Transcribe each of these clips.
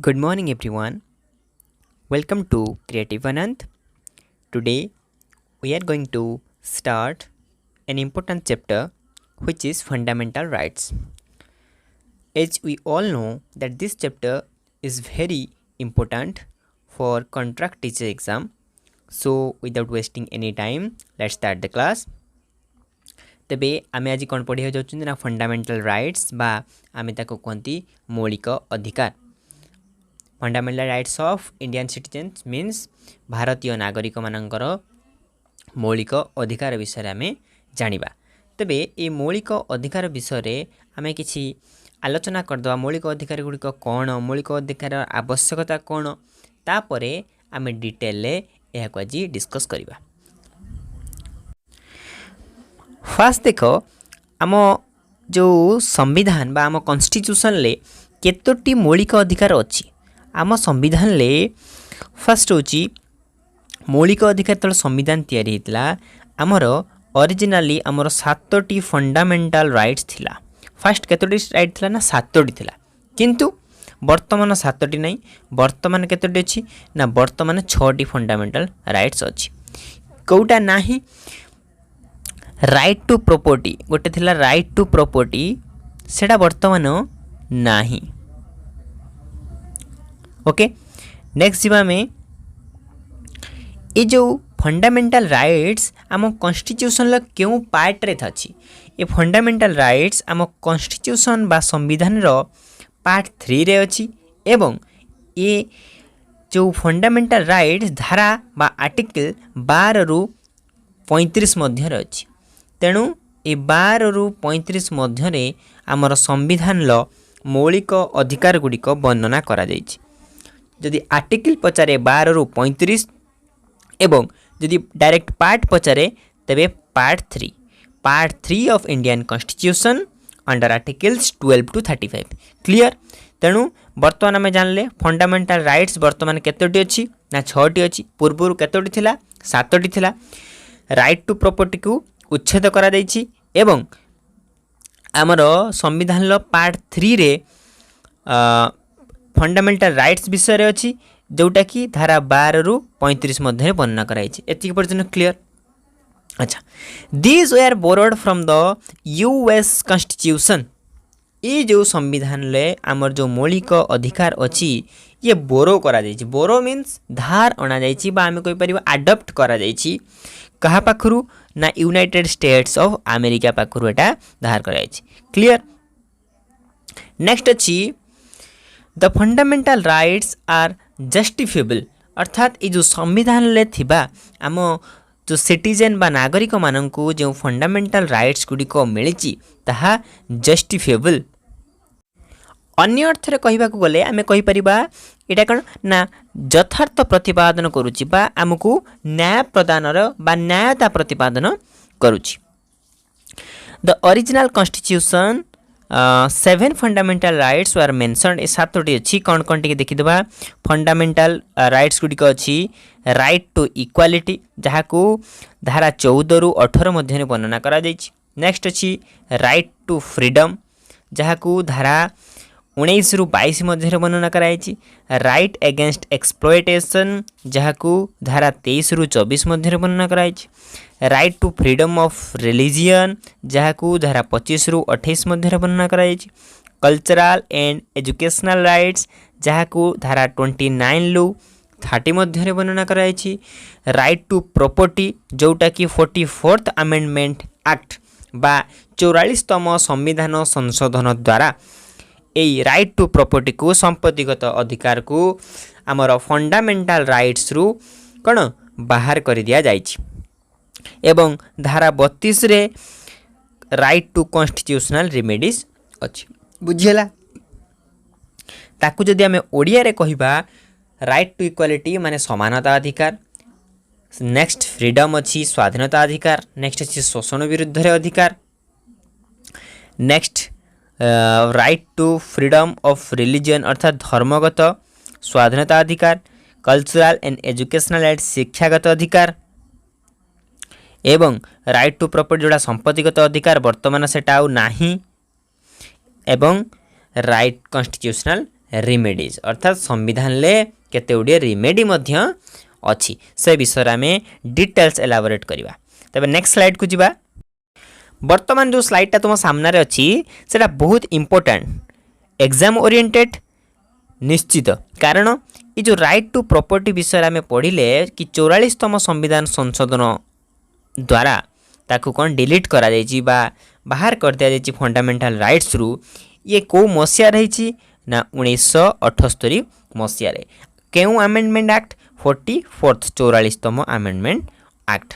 Good morning, everyone. Welcome to Creative Anand. Today, we are going to start an important chapter which is Fundamental Rights. As we all know that this chapter is very important for contract teacher exam. So, without wasting any time, let's start the class. ତେବେ ଆମେ ଆଜି କ'ଣ ପଢ଼ିବାକୁ ଯାଉଛନ୍ତି ନା fundamental rights ବା ଆମେ ତାକୁ କୁହନ୍ତି ମୌଳିକ ଅଧିକାର। Fundamental rights of Indian citizens means ଭାରତୀୟ ନାଗରିକମାନଙ୍କର ମୌଳିକ ଅଧିକାର ବିଷୟରେ ଆମେ ଜାଣିବା। ତେବେ ଏ ମୌଳିକ ଅଧିକାର ବିଷୟରେ ଆମେ କିଛି ଆଲୋଚନା କରିଦେବା। ମୌଳିକ ଅଧିକାର ଗୁଡ଼ିକ କ'ଣ, ମୌଳିକ ଅଧିକାର ଆବଶ୍ୟକତା କ'ଣ, ତାପରେ ଆମେ ଡିଟେଲରେ ଏହାକୁ ଆଜି ଡିସ୍କସ୍ କରିବା। फास्ट देख आम जो संविधान बा आम कॉन्स्टिट्यूशन ले केतोटी मौलिक अधिकार अच्छी आम संविधान ले फास्ट होची मौलिक अधिकार तले संविधान तैयारी होता आमर ओरिजिनली आमर 7टी फंडामेंटल राइट्स थिला। फास्ट केतोटी राइट थिला ना 7टी थिला, किंतु वर्तमान 7टी नहीं, वर्तमान केतोटी अच्छी ना वर्तमान 6टी फंडामेंटल राइट्स अच्छी। कोटा नाही राइट टू प्रॉपर्टी गोटे थिला राइट टू प्रॉपर्टी सेटा वर्तमान नाही। ओके नेक्स्ट जीवा में ये जो फंडामेंटल राइट्स आम कॉन्स्टिट्यूशन क्यों पार्ट रे थाची ये फंडामेंटल राइट्स आम कॉन्स्टिट्यूशन बा संविधान रो पार्ट 3 रे अछि एवं ये जो फंडामेंटल राइट्स धारा बा आर्टिकल 12 रु 35 मध्य रे अछि। तेणु ए 12 रु 35 मध्य आमर संविधान मौलिक अधिकार गुड़िक वर्णना करा जाइछि। जदि आर्टिकल पचारे 12 रु 35 एवं जदि डायरेक्ट पार्ट पचारे तेबे part 3 of Indian constitution under articles 12 to 35 clear. तेणु वर्तमान आम जानले फंडामेंटल राइट्स वर्तमान केतोटी अछि ना 6टी अछि, पूर्व केतोटी थिला 7टी थिला। राइट टू प्रॉपर्टी को उच्छेद करा जाइछि एवं आमर संविधान पार्ट 3 रे फंडामेंटल राइट्स विषय रे अछि जोटा कि धारा 12 रु 35 मध्य वर्णना कराइछि। एतिक पर्यंत क्लियर। अच्छा these where borrowed from the US constitution. ये जो संविधान ले आमर जो मौलिक अधिकार अछि ये बोरो करा जाइछि। बोरो मीन्स धार अना जाइछि बा आमे कहि परिबा अडॉप्ट करा जाइछि। कहा पाखरु ना यूनाइटेड स्टेट्स ऑफ अमेरिका पाखरु एटा धार करा जाइछि। क्लियर। नेक्स्ट अछि the fundamental rights are justifiable अर्थात ये जो संविधान ले थिबा आम जो सिटीजन बा नागरिक माननकु जो फंडामेंटल राइट्स गुड़िक मिली ताहा जस्टिफिएबल। अन्य अर्थ रे कहिबाकू गले आमे कहि परिबा एटा कौन ना यथार्थ प्रतिपादन करुछि बा आमको न्याय प्रदानर बा न्यायता प्रतिपादन करुछि। The original constitution 7 fundamental rights were mentioned ए 7टी अछि। कौन कौन टिके देखि देबा। फंडामेंटल राइट्स गुड़िक अछि राइट टू इक्वालिटी जहाँ को धारा 14 रु 18 मध्य वर्णना करा जाइछि। नेक्स्ट अछि राइट टू फ्रीडम जहाँ को धारा 19 रु 22 मध्य वर्णना कराई। राइट अगेंस्ट एक्सप्लॉयटेशन जहाँ को धारा 23 रु 24 मध्य वर्णना कराई। Right to freedom of religion जहाँ को धारा 25 रु 28 मध्य वर्णना कराई। कल्चरल एंड एजुकेशनल राइट्स जहाँ को धारा 29 रु 30 मध्य वर्णना कराई। राइट टू प्रॉपर्टी जोटा कि 44th अमेंडमेंट एक्ट बा 44तम संविधान संशोधन द्वारा ए राइट टू प्रॉपर्टी को संपत्तिगत अधिकार को आमर फंडामेंटल राइट्स रु कौन बाहर कर दिया जाइछि। एवं धारा 32 रे राइट टू कॉन्स्टिट्यूशनल रेमेडीज अछि। बुझियला ताकू जदि आमे ओडिया रे कहिबा राइट टू इक्वालिटी माने समानता अधिकार। नेक्स्ट फ्रीडम अछि स्वाधीनता अधिकार। नेक्स्ट अछि शोषण विरुद्ध रे अधिकार। Next right to freedom of religion अर्थात धर्मगत स्वाधीनता अधिकार। कल्चरल एंड एजुकेशनल एंड शिक्षागत अधिकार एवं राइट टू प्रॉपर्टी जोड़ा संपत्तिगत अधिकार वर्तमान सेटा आउ नाही एवं राइट कॉन्स्टिट्यूशनल रिमेडीज अर्थात संविधान ले केते गुड़िए रिमेडी मध्य अच्छी से विषय आम डिटेल्स एलाबोरेट करवा। तबे नेक्स्ट स्लाइड को जीवा। वर्तमान जो स्लाइडटा तुम सामने अच्छी से बहुत इंपोर्टेंट एग्जाम ओरिएंटेड निश्चित कारण ये जो राइट टू प्रॉपर्टी विषय आम पढ़िले कि 44तम संविधान संशोधन द्वारा ताकू कौन डिलीट करा जाइछि बा बाहर कर दिया जाइछि फंडामेंटल राइट्स रु ये को मसिया रही ना 1978 मसिया रे केउ अमेंडमेंट एक्ट 44th 44तम amendment act.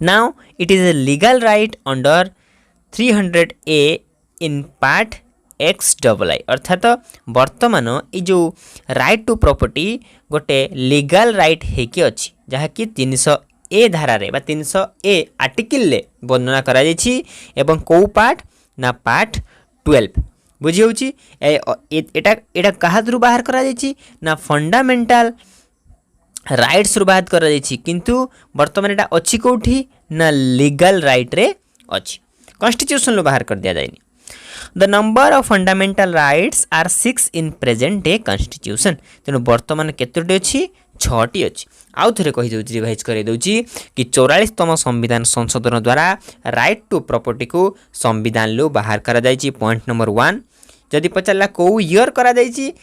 Now it is a legal right under 300A in part XII अर्थात वर्तमान ये जो राइट टू प्रॉपर्टी गोटे लीगल राइट हेकी अच्छी जहाँकि 300A धारा रे बा 300A आर्टिकल ले वर्णना करा जाइछि एवं को पार्ट ना पार्ट 12 बुझी होची एटा कहा थ्रू बाहर करा जाइछि ना फंडामेंटल राइट्स रु बाहर करा जाइछि किंतु वर्तमान एटा अच्छी कोठी ना लीगल राइट रे अच्छी कॉन्स्टिट्यूशन लो बाहर कर दिया जाइनि। The number of fundamental rights are 6 in present day constitution तेणु वर्तमान केतोटी अच्छी 6टी अच्छी आउ थे कही दूसरी रिवाइज कर दूची कि 44तम संविधान संशोधन द्वारा राइट टू प्रॉपर्टी को संविधान लो बाहर करा जाइछि। पॉइंट नंबर 1 जदि पचारा को ईयर करा जाइछि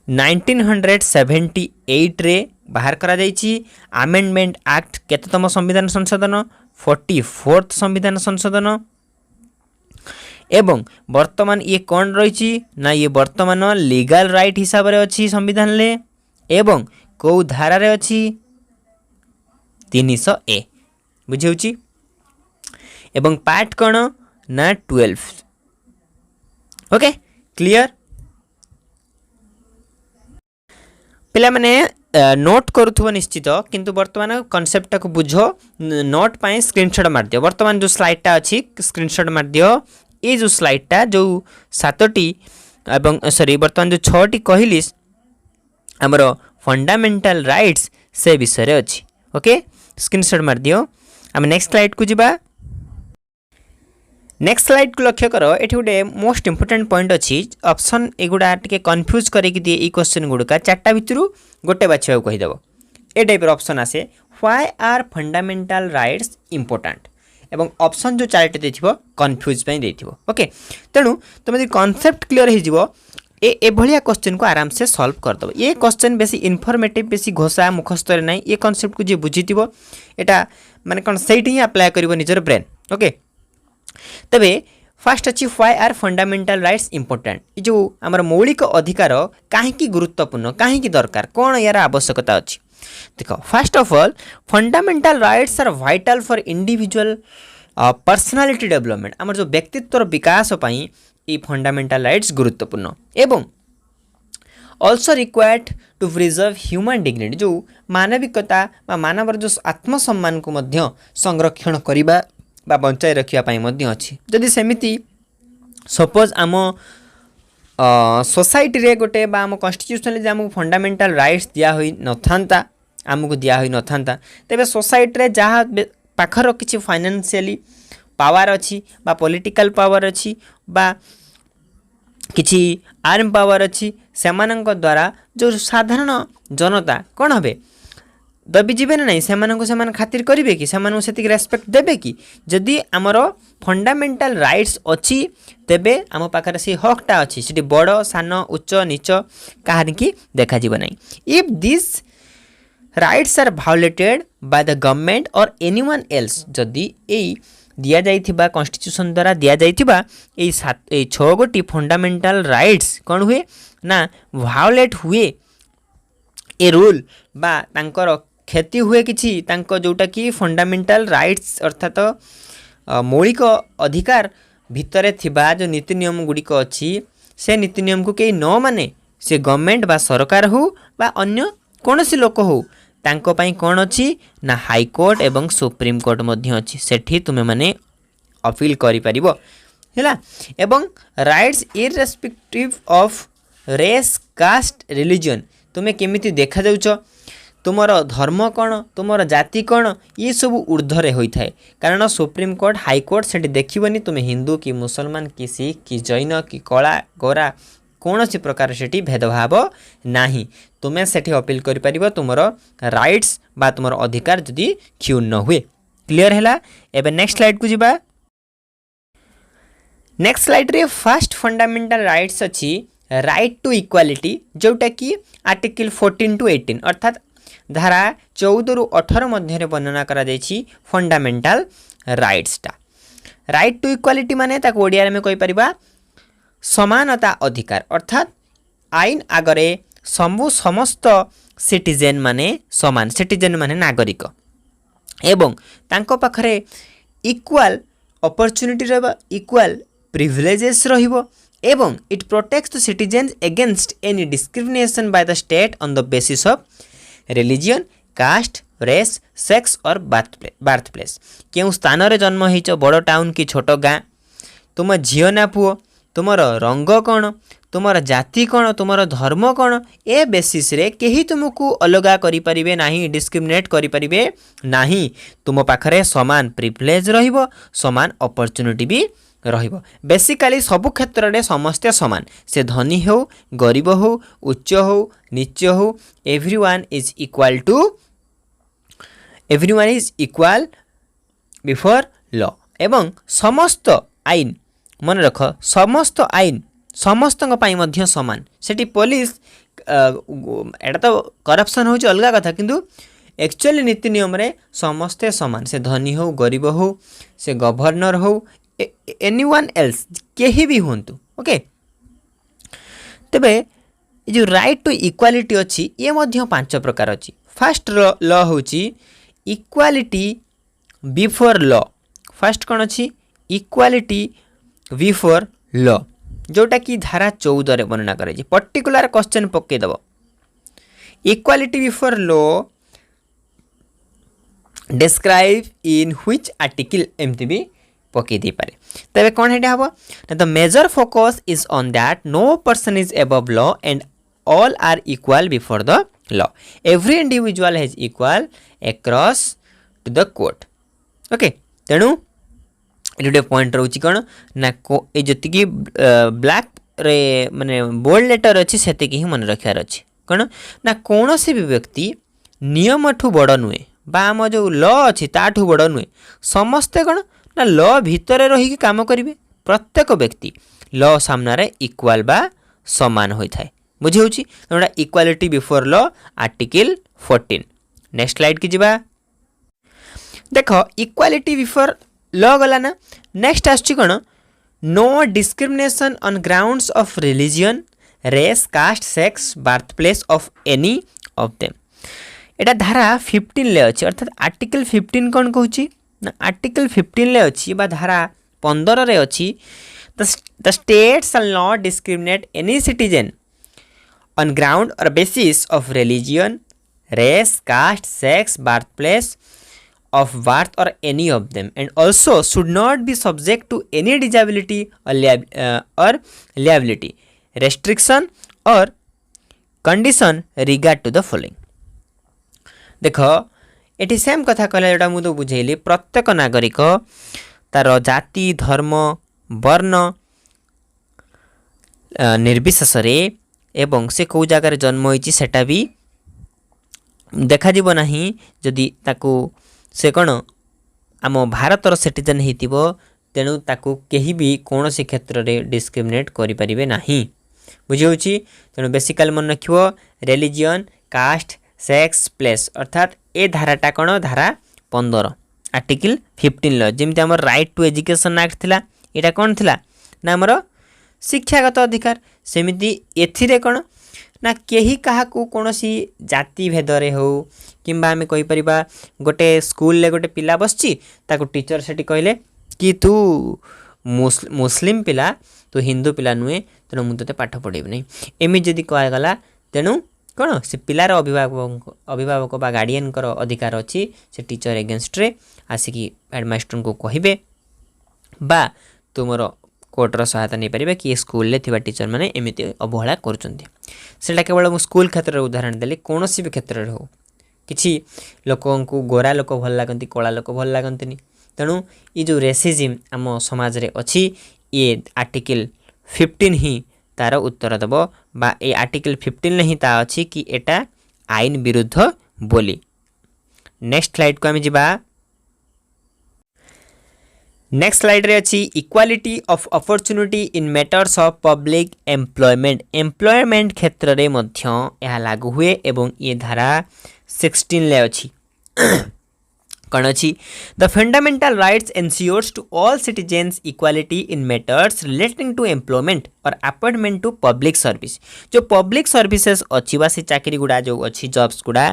1978 रे बाहर करा जाइछि। अमेंडमेंट एक्ट केततम संविधान संशोधन 44th संविधान संशोधन एवं वर्तमान ये कौन रही ना ये वर्तमान लीगल राइट हिसाब रे अच्छी संविधान ले एवं को धारा रे अच्छी 300A बुझे एवं पार्ट कौन ना 12 ओके क्लियर पिला माने नोट करुथुव निश्चित किंतु वर्तमान कॉन्सेप्ट को बुझो नोट पाए स्क्रीनशॉट मार दियो। वर्तमान जो स्लाइडटा अच्छी स्क्रीनशॉट मार दियो ये जो स्लाइडटा जो 7टी एवं सॉरी वर्तमान जो 6टी कहलिस हमरो फंडामेंटल राइट्स से विषय रे अच्छी ओके स्क्रीनशॉट मार दियो। हम नेक्स्ट स्लाइड को जीवा। नेक्स्ट स्लाइड को लक्ष्य कर ये गोटे मोस्ट इंपोर्टेंट पॉइंट अच्छी ऑप्शन एगुड़ा टे कन्फ्यूज करके दिए ये क्वेश्चन गुड़का 4टा भितर गोटे बाछा कहीदेव ए टाइप ऑप्शन आसे why are fundamental rights important एवं ऑप्शन जो 4टे देथिबो कन्फ्यूज पे देथिबो ओके तेणु तुम यदि कॉन्सेप्ट क्लियर हो ए भलिया क्वेश्चन को आराम से सॉल्व कर दबो। ये क्वेश्चन बेसी इनफॉर्मेटिव बेसी घोषा मुखस्थ ना ये कॉन्सेप्ट को जे बुझीथिबो एटा माने कोन सेठी ही अप्लाई करिवो निजर ब्रेन ओके तबे फास्ट अच्छी why are fundamental rights important ये जो आमर मौलिक अधिकार कहीं गुरुत्वपूर्ण कहीं दरकार कौन यार आवश्यकता अच्छी देख first of all fundamental rights are vital for individual personality development आमर जो व्यक्तित्वर विकास पाई ये फंडामेंटल राइट्स गुरुत्वपूर्ण एवं also required to preserve human dignity जो मानविकता मानवर जो आत्मसम्मान को मध्य संरक्षण करने बा बंचाई रखापी अच्छी जदि सेमिति सपोज आम सोसाइटी रे गोटे बा आम कॉन्स्टिट्यूशन आमको फंडामेंटल राइट्स दिया हुई न था आमको दिया हुई न था तेरे सोसाइटी रे जहाँ पाखर किसी फाइनेंशियली पावर अच्छी बा पॉलिटिकल पावर अच्छी बा किसी आर्म पावर अच्छी सेमानंक द्वारा जो साधारण जनता कौन हे दबी जीवे ना नहीं खातिर करेंगे कि से रेस्पेक्ट देवे कि जदि आमर फंडामेंटल राइट्स अच्छी तेबे आम पाखरे से हकटा अच्छी से बड़ सान उच्च नीच कहार की देखा ना if this rights are violated by the government और एनीवन एल्स जदि यही दिया जाइथिबा कॉन्स्टिट्यूशन द्वारा दिया जाइथिबा ए 6 गोटी फंडामेंटल राइट्स कौन हुए ना वायोलेट हुए ए रूल बा तांकर क्षति हुए किछि तांको जोटा कि फंडामेंटल राइट्स अर्थात मौलिक अधिकार भितरे थिबा जो नीति नियम गुड़िक अच्छी से नीति नियम को कई न माने से गवर्नमेंट बा सरकार हो बा अन्य कौन सी लोक हो तांको पई कौन अच्छी ना हाई कोर्ट एवं सुप्रीम कोर्ट मध्य अच्छी सेठी तुमे माने अपील करि परिबो हैला एवं rights irrespective of race caste religion तुमे केमिति देखा जाउछ तुमर धर्म कौन तुमर जाति कौन ये सब ऊर्ध्वे होता है कारण सुप्रीमकोर्ट हाईकोर्ट से देखनी तुम हिंदू कि मुसलमान कि सिख कि जैन कि कला गोरा कौन सी प्रकार से भेदभाव नहीं तुम्हें से अपील कर तुम राइट्स बा तुम अधिकार जदि क्षुण्ण हुए क्लीयर है एवं नेक्स्ट स्लाइड को जीवा नेक्स्ट स्लाइड रे फर्स्ट फंडामेंटल राइट्स अच्छी राइट टू इक्वालिटी जोटा कि आर्टिकल 14 to 18 अर्थात धारा 14 रु 18 मध्य वर्णना करा फंडामेंटल राइट्सटा राइट टू इक्वालिटी माने ताको ओडिया में कहि परिबा समानता अधिकार अर्थात आईन आगरे समस्त सिटीजेन माने समान सिटीजेन माने नागरिक एवं तांको पाखरे इक्वाल अपॉर्चुनिटी रहबा इक्वाल प्रिविलेजेस रहिबो एवं it protects the citizens against any discrimination by the state on the basis of religion caste race sex or birth place क्यों स्थान रे जन्म होइछ बड़ टाउन कि छोट गाँ तुम झील ना पुओ तुमर रंग कौन तुमर जाति कौन तुमर धर्म कौन ए बेसिस रे केही तुमको अलगा करि परिबे नाही डिस्क्रिमिनेट करि परिबे नाही तुम पाखरे समान प्रिविलेज रहिबो समान अपॉर्चुनिटी भी रहिबो बेसिकली सबु क्षेत्र रे समस्ते समान से धनी हो गरीब हो उच्च हो नीच हो everyone is equal before law एवं समस्त आईन मन रख समस्त आईन समस्त मध्य समान सेठी पुलिस एटा तो करप्शन हो अलग कथा किंतु एक्चुअली नीति नियम रे समस्ते समान से धनी हो गरीब हो से गवर्नर हो एनीवन एल्स केही भी होंतु ओके तबे जो राइट टू इक्वालिटी अच्छी ये मध्य 5 प्रकार अच्छी फर्स्ट लॉ होची इक्वालिटी बिफोर लॉ फर्स्ट कौन अच्छी इक्वालिटी बिफोर लॉ जोटा कि धारा 14 रे वर्णना करे पर्टिकुलर क्वेश्चन पके दबो equality before law describe in which article एमती भी पके दी पारे तबे कौन हेडा हबो the major focus is on that no person is above law and all are equal before the law every individual has equal across to the court okay तेणु ये पॉइंट रोची कौन ना को ए जति की ब्लैक रे माने बोल्ड लेटर अच्छी से ही मन रखार अच्छी कौन ना कौन से भी व्यक्ति नियम ठू बड़ नुहे बा आम जो लॉ अच्छी ताठू बड़ नुहे समस्ते कौन ना लॉ भितर रही काम करेंगे प्रत्येक व्यक्ति लॉ सामने इक्वाल बा समान होता है बुझे तेना equality before law article 14 next slide की जीवा देख इक्वालिटी बिफोर लॉ गला ना नेक्स्ट आसची कौन no discrimination on grounds of religion race caste sex birth place of any of them एटा धारा 15 ले अच्छी अर्थात आर्टिकल 15 कौन कहूँ ना आर्टिकल 15 ले अच्छी बा धारा 15 रे अच्छी the state shall not discriminate any citizen on ground or basis of religion race caste sex birth place of birth or any of them and also should not be subject to any disability or liability restriction or condition regard to the following देखो eighty same कथा कहला जोटा मु तो बुझेली प्रत्येक नागरिक तार जाति धर्म वर्ण निर्विशेष रे एवं से कौ जगार जन्म होइछि सेटा भी देखा जीव नाही जदि ताकू से कौन आम भारतर सिटीजन हो तेणु ताकू कहीं भी कौन से क्षेत्र में डिस्क्रिमिनेट करें ना बुझे तेणु बेसिकल मन रखियो रिलीजन कास्ट सेक्स प्लेस अर्थात ए धाराटा कौन धारा 15 आर्टिकल 15 ल जमी आम राइट टू एजुकेशन एक्ट थिला एटा कौन थिला ना आमर शिक्षागत अधिकार सेमिति एथिरे कौन ना केही काहा को कोनोसी जाति भेदरे हो किंबा आमे कहि परिबा गोटे स्कूल ले गोटे पिला बसची ताको टीचर सेठी कहले कि तू मुस्लिम पिला तो हिंदू पिला नुए तेणु मु तते पाठ पढ़ेबि नहीं एमि जदि कहा गला तेणु कौन से पिलार अभिभावक बा गार्डियन कर अधिकार अच्छी से टीचर एगेंस्ट रे आसिकी हेडमास्टर को कहिबे बा तुमर कोर्टर सहायता नहीं पारे कि स्कूल ले थिबा टीचर माने एमिति अवहेला करूछन्ती सेटा केवल मु स्कूल क्षेत्र रे उदाहरण देली कोनोसी भी क्षेत्र रे हो किसी लोक को गोरा लोक भल लगती कला लोक भल लगती तेणु ये जो रेसिज्म आम समाज रे अच्छी ये आर्टिकल 15 ही तार उत्तर दब बा ये आर्टिकल 15 ही ता अच्छी कि एटा आईन विरुद्ध बोली। नेक्स्ट स्लाइड को आम जा। नेक्स्ट स्लाइड रे अच्छी equality of opportunity in matters of public employment क्षेत्र रे मध्य यह लागू हुए एवं ये धारा 16 ले अच्छी कौन अच्छी the fundamental rights ensures to all citizens equality in matters relating to employment और अपॉइंटमेंट टू पब्लिक सर्विस। जो पब्लिक सर्विसेज अच्छी बा से चाकरी गुड़ा जो अच्छी जॉब्स गुड़ा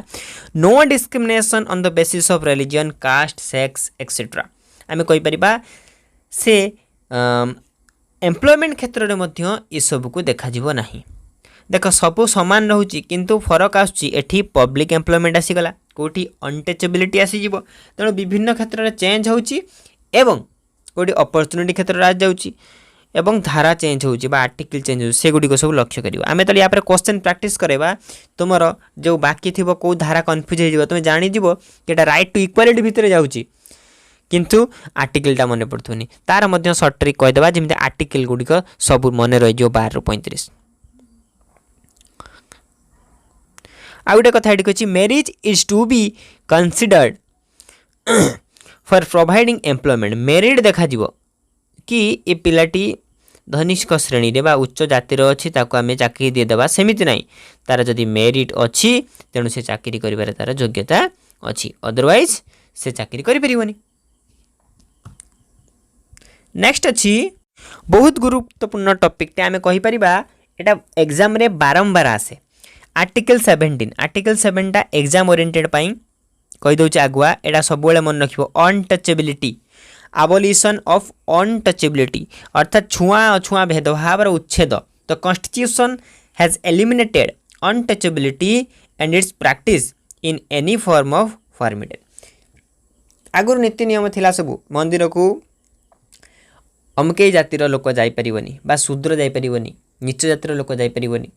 no discrimination on the basis of religion caste sex etcetera आम कहीपर से एम्प्लॉयमेंट क्षेत्र में सब को देखा ना। देख सबू सामान रोचे किंतु फरक आठी पब्लिक एम्प्लॉयमेंट आसीगला कौटी अनटचेबिलिटी आसीज तेणु विभिन्न क्षेत्र में चेंज होची एवं कौटी अपॉर्चुनिटी क्षेत्र आ जाउची एवं धारा चेंज होची बा आर्टिकल चेंज हो से गुडी को सब लक्ष्य करियो। आमे तले यहाँ क्वेश्चन प्रैक्टिस करबा तुमर जो बाकी थिबो को धारा कन्फ्यूज हो तुम जानि जिवो कि एटा राइट टू इक्वालिटी भितर जाउची किंतु आर्टिकलटा मन पड़थुनी तार मध्य सर्ट ट्रिक कहिदेबा जेमते आर्टिकल गुडिक सब मन रहि जो 12 ରୁ 35। आ गोटे कथा एठी कहछि marriage is to be considered for providing employment married देखा जीवो कि ए पिलाटी धनिष्क श्रेणी रे बा उच्च जातिर अछि ताको आमे चाकरी दे देबा सेमिति नाही तार जदि मेरिट अछि तेनु से चाकरी करिबारे तार योग्यता अछि अदरवाइज से चाकरी करि परिबोनी। नेक्स्ट अच्छी बहुत गुरुत्वपूर्ण टॉपिक टे आमे कहि परिबा एटा एग्जाम रे बारंबार आसे आर्टिकल 7 टा एग्जाम ओरिएंटेड पाई कहि दउछि आगुआ एटा सब बेले मन रखिबो अनटचेबिलिटी abolition of untouchability अर्थात छुआ अछुआ भेदभाव उच्छेद the constitution has eliminated untouchability and its practice in any form of formality। आगुर नीति नियम थिला सब मंदिर को अमके जातिर लोक जाई परिबनी बा शूद्र जाई परिबनी नीच जातिर लोक जाई परिबनी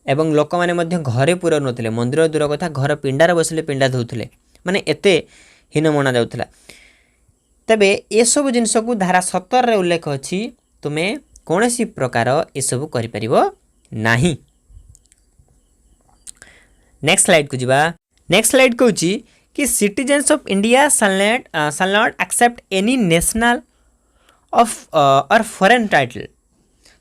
एवं लोक माने मध्य घरे पूरा नथिले मंदिर दूर कथा घर पिंडार बसले पिंडा धोउथिले माने एते हीन मना जाउथला। तबे ये सब जिनस को धारा 17 रे उल्लेख अछि तुमे कोनोसी प्रकार ए सब करि परिबो नाही। नेक्स्ट स्लाइड को जिबा। नेक्स्ट स्लाइड कहूची कि citizens of India shall not accept any national of or foreign title।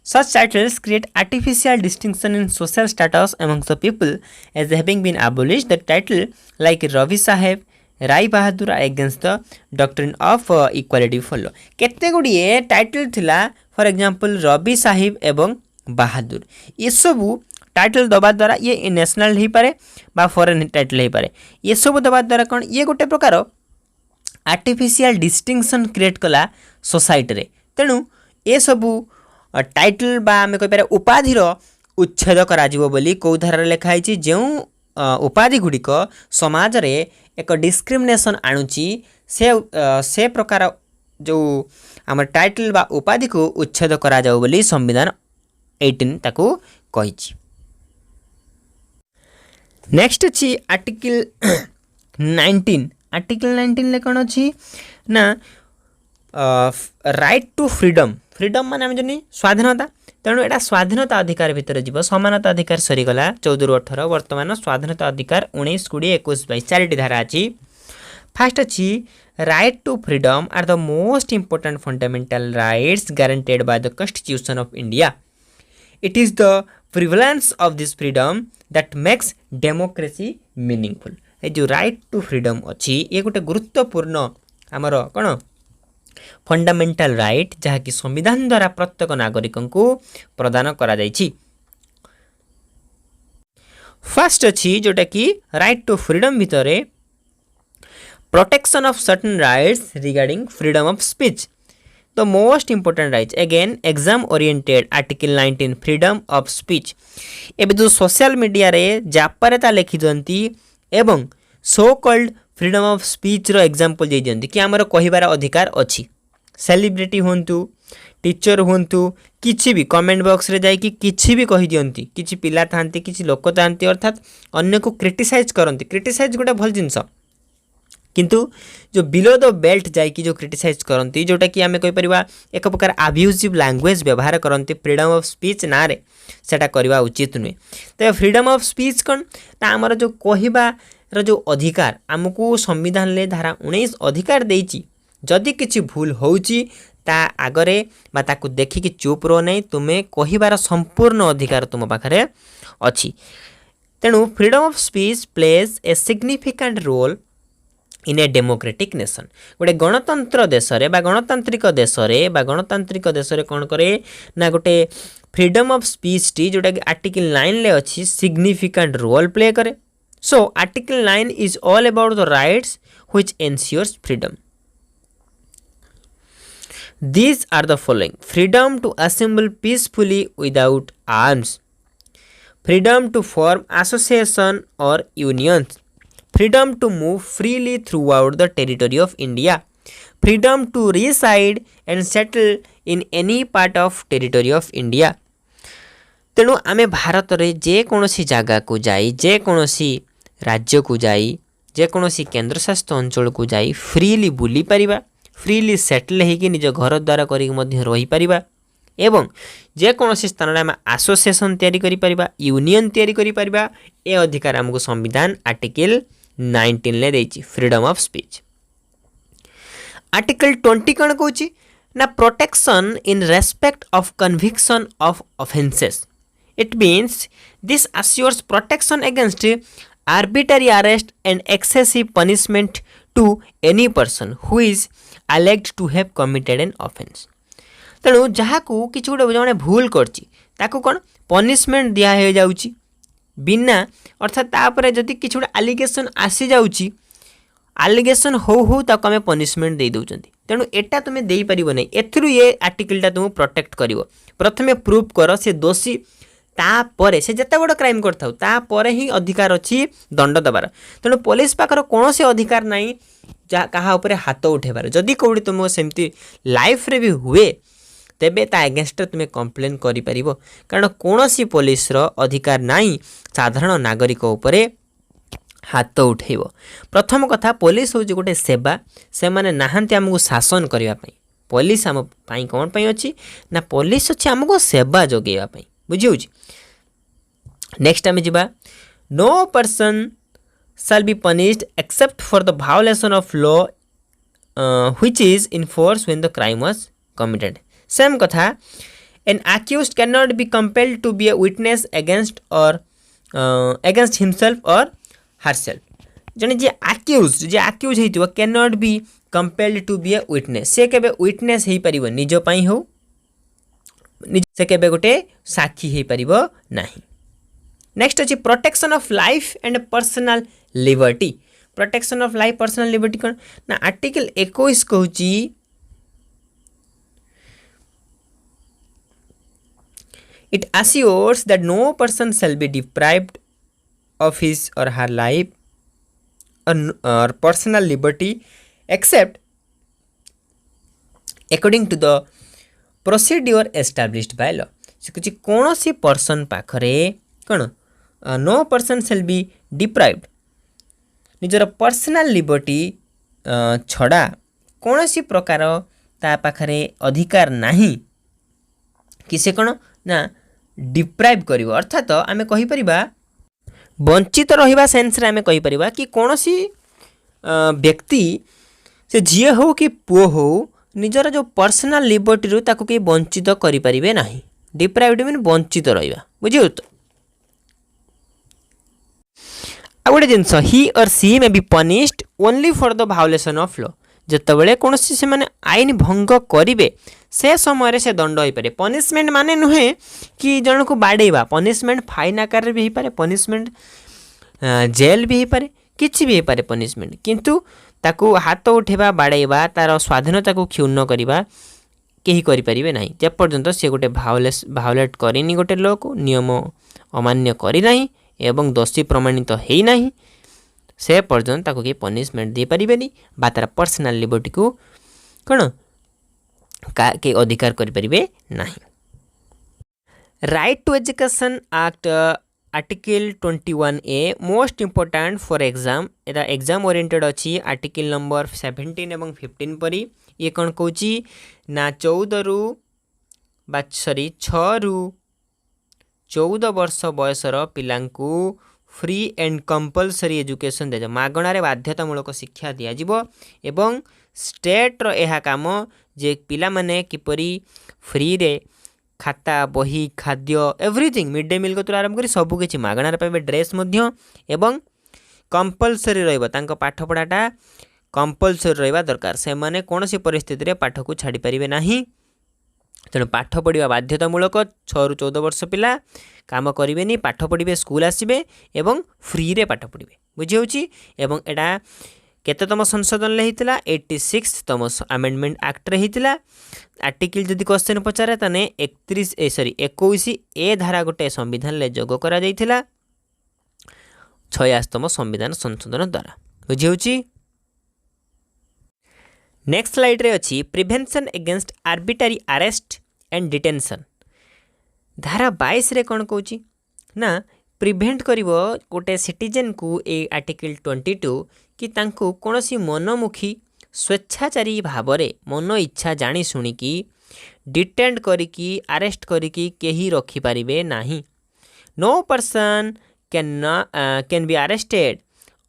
Such titles create artificial distinction in social status amongst the people as having been abolished। The title like Ravi Saheb Rai Bahadur against the doctrine of equality follow केते गुड़िए title थिला for example Ravi Sahib एवं बहादुर ये सबू title दबा द्वारा ये national हो पारे बा फॉरेन टाइटल हो पारे ये सब दबा द्वारा कौन ये गोटे प्रकार आर्टिफिशियल डिस्टिंक्शन क्रिएट कला सोसाइटी रे तेणु ये सबू टाइटल बा आम कह पारे उपाधिर उच्छेद करा जिवो बोली कौ धारा लिखाई जो उपाधि गुड़िक समाज रे एक डिस्क्रिमिनेशन आणुची से प्रकार जो आम टाइटल बा उपाधि को उच्छेद करा जाऊ बोली संविधान 18 ताकू कहिछि। नेक्स्ट अछि आर्टिकल 19। आर्टिकल 19 ले कोन अछि ना राइट टू फ्रीडम। फ्रीडम माने हम जनी स्वाधीनता तेणु एटा स्वाधीनता अधिकार भितर जीव समानता अधिकार सरीगला 14 ରୁ 18 वर्तमान स्वाधीनता अधिकार 19 20 21 22 चारिटी धारा अछि। फास्ट अछि right to freedom are the most important fundamental rights guaranteed by the constitution of India. It is the prevalence of this freedom that makes democracy meaningful. ए जो राइट टू फ्रीडम अछि ये गोटे गुरुत्वपूर्ण हमर कोन fundamental right जहाँ कि संविधान द्वारा प्रत्येक नागरिक को प्रदान करा जाइछि। फर्स्ट अछि जोटा कि राइट टू फ्रीडम भितरे protection of certain rights regarding freedom of speech the most important rights again exam oriented article 19 freedom of speech. एबे जो सोशल मीडिया रे जापरेता लिखि दंती एवं so called freedom of speech रो एग्जांपल दे दियंती कि हमर कहिबार अधिकार अछि। सेलिब्रिटी होंतु टीचर हुंतु किछि भी कमेंट बॉक्स रे जाई कि किछि भी कहि दियंती किछि पिला थांती किछि लोक थांती अर्थात अन्य को क्रिटिसाइज करंती क्रिटिसाइज गोटे भल जिंस किंतु जो बिलो द बेल्ट जाइकी जो क्रिटिसाइज करती जोटा कि आम कहीपर एक प्रकार अब्यूजिव लैंग्वेज व्यवहार करते फ्रीडम ऑफ स्पीच ना रे सेटा करवा उचित नुहे। तो फ्रीडम ऑफ स्पीच कौन ना आमर जो कहबार जो अधिकार आमको संविधान ले धारा 19 अधिकार देइछि जदि किछि भूल होउछि ता आगरे बा ताकू देखिकी चुप रो नहीं तुम्हें कहबार संपूर्ण अधिकार तुम पाखरे अछि। तेणु freedom of speech plays a significant role in a democratic nation गोटे गणतंत्र देश गणतांत्रिक देश कौन करे ना गोटे फ्रीडम ऑफ स्पीच टी जोटा कि आर्टिकल 9 ले अच्छी सिग्निफिकेंट रोल प्ले करे। So article 9 is all about the rights which ensures freedom. These are the following: freedom to assemble peacefully without arms, freedom to form association or unions, freedom to move freely throughout the territory of India, freedom to reside and settle in any part of territory of India। तेणु आमे भारत रे जे कोनोसी जगह को जाई जे कोनोसी राज्य को जाई जे कोनोसी केंद्र शासित अंचल को जाई फ्रीली बुली परिबा फ्रीली सेटल होगी निज घर द्वारा रही परिबा एवं जे कोनोसी स्थान रे आम एसोसिएशन तैयारी करि परिबा यूनियन तैयारी करि परिबा ए अधिकार हमको संविधान आर्टिकल 19 ले देछि फ्रीडम ऑफ स्पीच। आर्टिकल 20 कौन कहूँ ना protection in respect of conviction of offences. It means this assures protection against arbitrary arrest and excessive punishment to any person who is alleged to have committed an offense। तेणु जहाँ को किसी गोटे जड़े भूल करछि ताकू कौन पनिशमेंट दिया हो जाउछि बिना अर्थात तापर जदि किसी गोटे आलिगेशन आसी जाउछि आलिगेशन हो ताको आमे पनिशमेंट दे दउचंती। तेणु एटा तुमे देई परिबो नै एथरु ये आर्टिकलटा तुम प्रोटेक्ट करिवो प्रथमे प्रूफ कर से दोषी तापर से जते बड़ क्राइम करथाउ तापर ही अधिकार अछि दंड दबार। तेणु पुलिस पाखर कोनोसी अधिकार नाही जा कहा ऊपर हाथ उठेबार जदि कौड़ी तुम सेमती लाइफ रे भी हुए तेबे ता अगेंस्ट तुम कंप्लेन करि परिबो कारण कोनोसी पुलिस रो अधिकार नाही साधारण नागरिक ऊपर हाथ उठेबो। प्रथम कथा पुलिस होची गोटे सेवा से माने नाहंती हमको शासन करिवा पई पुलिस हम पई कोन पई अछि ना पुलिस अछि हमको सेवा जोगेवा पई बुझिउछि। नेक्स्ट आमे जिबा no person shall be punished except for the violation of law which is in force when the crime was committed। Same katha an accused cannot be compelled to be a witness against or against himself or herself। जने जे accused हेतिबो cannot be compelled to be a witness से केबे witness हेई परिबो निज पई हो से केबे गोटे साक्षी हेई परिबो नाही। नेक्स्ट अच्छी protection of life and personal liberty. Protection of life personal liberty कौन ना आर्टिकल 21 कहूँ it assures that no person shall be deprived of his or her life or personal liberty except according to the procedure established by law. से कुछ कौन सी person पाखरे कौन no person shall be deprived निजर personal liberty छड़ा कौन सी प्रकार ता पाखरे अधिकार नाही कि से कौन ना डिप्राइव करिवो अर्थात आमे कहि परिबा वंचित रहिबा सेंस रे आमे कहि परिबा कि कौन सी व्यक्ति से झिए हो कि पुओ हो निजर जो पर्सनल लिबर्टी रु ताको के वंचित करि परिबे नाही। डिप्राइव्ड मीन वंचित रहिबा बुझियो तो। गोटे जिनस he or she may be punished only for the violation of law जितेबाला कौन से मैंने आईन भंग करेंगे से समय से दंड हो पारे। पनिशमेंट माने नुहे कि जन को बाड़ेवा पनिशमेंट फाइन आकार भी हो पारे पनिशमेंट जेल भी हो पारे किसी भी हो पारे पनिशमेंट किंतु ताकू हाथ उठेबा बाड़ेवा तार स्वाधीनता को क्षुण्ण करवा कहीं करें ना जेपर्यंत सी गोटे भायोलेट करनी गोटे लॉ को नियम अमान्य करना एवं दोषी प्रमाणित है नहीं से पर्यंत ताको के पनिशमेंट दे परिबेनी बा तार पर्सनल लिबर्टी को कौन के अधिकार करें ना। Right to education act article 21A most important for exam एटा एग्जाम ओरिएंटेड अच्छी आर्टिकल नंबर 17 एवं 15 परी ये कौन कौची ना 14 रु 6 रु 14 वर्ष बयसर पिलांकू फ्री एंड कंपलसरी एजुकेशन दिया मागणार बाध्यतामूलक शिक्षा दिज्व एवं स्टेट्र यह काम जे पिला माने किपरि फ्री रे खाता बही खाद्य एवरीथिंग मिड डे मिल कतुर आरंभ कर सबकि मागणार पाइबे ड्रेस एवं कंपलसरी रहा पाठपढ़ाटा कंपलसरी रहा दरकार से माने कौन सी परिस्थिति रे पाठ को छाड़ी पारे ना। तेणु पाठ पढ़ा बाध्यतामूलक 6 रु 14 वर्ष पिला काम करेंगे पाठ पढ़े स्कूल आसबे एवं फ्री रे पाठ पढ़े बुझी एवं एटा केतम संशोधन होता 86तम आमेंडमेंट एक्ट रे होता आर्टिकल जदि क्वेश्चन पचारे ताने 21A धारा गोटे संविधान ले जोग करा जाइथिला 86तम संविधान संशोधन द्वारा बुझी। नेक्स्ट स्लाइड रे अच्छी prevention against arbitrary arrest and detention धारा 22 रे कौन कौची ना प्रिभेंट करिवो गोटे सिटीजन को ए आर्टिकल 22 कि तांको कोनोसी मनमुखी स्वेच्छाचारी भावरे मन इच्छा जानी शुणिकी डिटेंड करिकी अरेस्ट करिकी केही रखी पारिबे नाही। No person can be arrested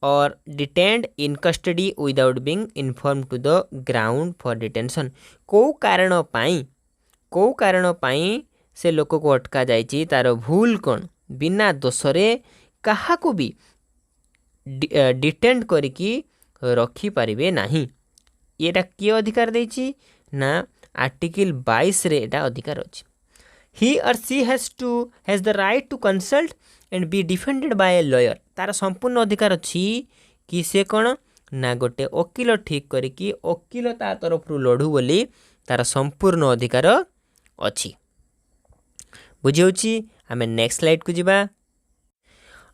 or detained in custody without being inform to the ground for detention को कारण पाई से लोक को अटका जाइछि तार भूल कौन बिना दोषरे कहा को भी डिटेन्ड करिकी रखी पारिबे नाही। एटा किए अधिकार देछि ना आर्टिकल 22 रे एटा अधिकार अछि। He or she has the right to consult and be defended by a lawyer तार संपूर्ण अधिकार अछि कि से कौन ना गोटे वकील ठीक करिकी वकील ता तरफ लड़ू बोली तार संपूर्ण अधिकार अछि बुझी। आम नेक्स्ट स्लाइड को जीवा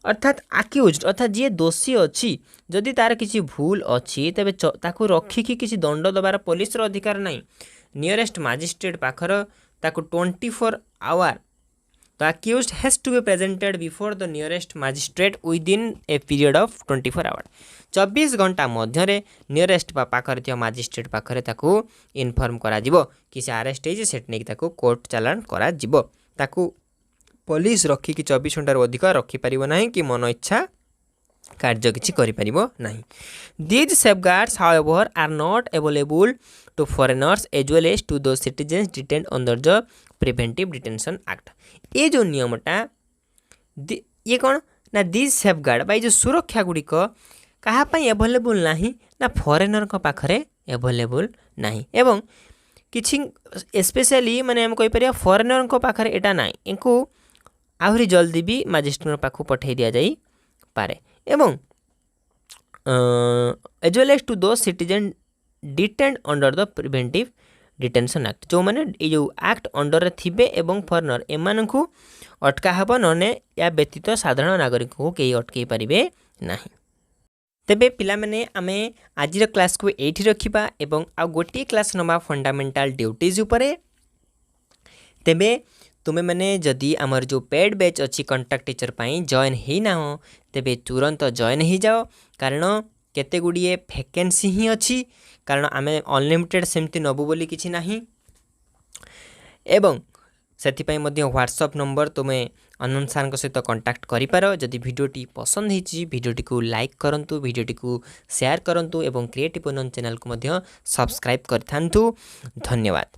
अर्थात आक्यूज्ड अर्थात जी दोषी अच्छी जदि तार किसी भूल अच्छी तेबे ताकू रखिकी किसी दंड दबार पुलिस अधिकार नहीं नियरेस्ट मजिस्ट्रेट पाखर ताकू 24 hour the accused has to be presented before the nearest magistrate within a period of 24 hour 24 घंटा मध्य नियरेस्ट पाखर मजिस्ट्रेट पाखरे ताकू इनफॉर्म करा जिवो कि से अरेस्ट होइजे सेट नेकी ताकू कोर्ट चालान करा जिवो ताकू पुलिस रखिकी 24 घंटार अधिक रखिपार ना कि मन इच्छा कार्य किसी करें ना। These safeguards however are not available to foreigners as well as to दो citizens detained under the preventive detention act ये जो नियमटा ये कौन ना दीज सेफगार्ड बा जो सुरक्षा गुड़िक कहाँपाई एवेलेबल ना ना फॉरेनर पाखरे एवेलेबल ना एवं किछि स्पेशली माने हम कहीपर फॉरेनर पाखरे एटा ना इनको आहरी जल्दी भी मजिस्ट्रेट पाखु पठे दि जाई पारे एवं एज वेल एज टू दो citizen detained under the preventive detention act जो मैंने ये एक्ट अंडर थे एवं फॉरेनर एमान को अटका हेब नने या व्यतीत साधारण नागरिक को कई अटकई पारे ना। तेबे पिला माने आमे आजिर क्लास को एठी रखिबा एवं आ गोटे क्लास नवा फंडामेंटल ड्यूटीज उपरे। तेबे तुमे मैंने जदि आमर जो पेड बैच अच्छी कंटाक्ट टीचर पाई जॉइन ही ना हो तेबे तुरंत जॉइन ही जाओ कारण केते गुड़िए वैकेंसी ही अच्छी कारण आमे अनलिमिटेड सेमती नबू बोली किछि नाही एवं सेथिपाई मध्य व्हाट्सएप नंबर तुम्हें अनंत सार सहित कंटाक्ट करिपार। जदि वीडियोटी पसंद होइछि वीडियोटी को लाइक करंतु वीडियोटी को शेयर करंतु एवं क्रिएटिव उन्नयन चैनल को मध्य सब्सक्राइब करथांतु। धन्यवाद।